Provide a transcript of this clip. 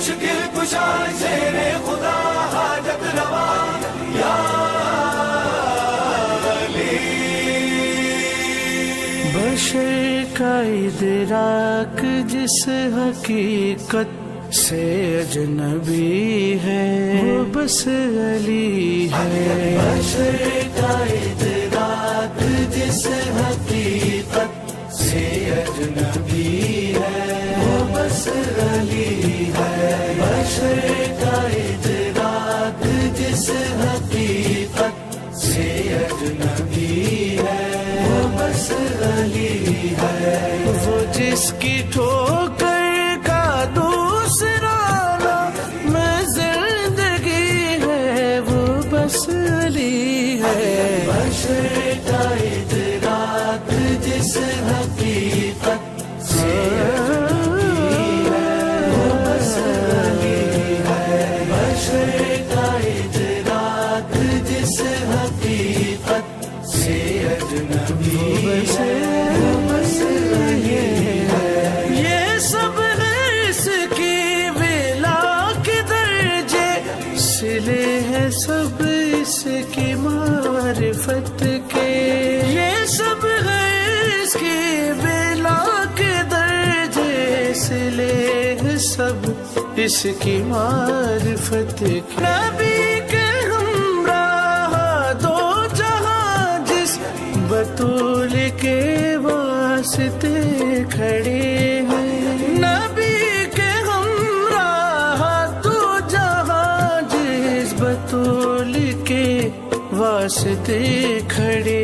مشکل کشا شیر خدا حاجت روا یا علی. بشر کا ادراک جس حقیقت سے اجنبی ہے وہ بس علی ہے. بشر کا ادراک جس حقیقت سے اجنبی ہے وہ بس علی ہے. بشر کا ادراک جس حقیقت سے اجنبی ہے وہ بس علی ہے. وہ جس کی ٹھوکر کا دوسرا نام زندگی ہے وہ بس علی ہے. بشر کا ادراک جس حقیقت سے اجنبی ہے وہ بس علی ہے. بشر کا ادراک جس حقیقت سے اجنبی ہے وہ بس علی ہے. یہ سب ہے اس کی ولا کے درجے سلے ہیں سب اس کی معرفت کے. یہ سب ہے اس کی ولا کے درجے سلے ہیں سب اس کی معرفت کے. نبی کے ہمراہ دو جہاں جس بطول کے واسطے کھڑے ہیں. نبی کے ہمراہ دو جہاں جس بطول کے واسطے کھڑے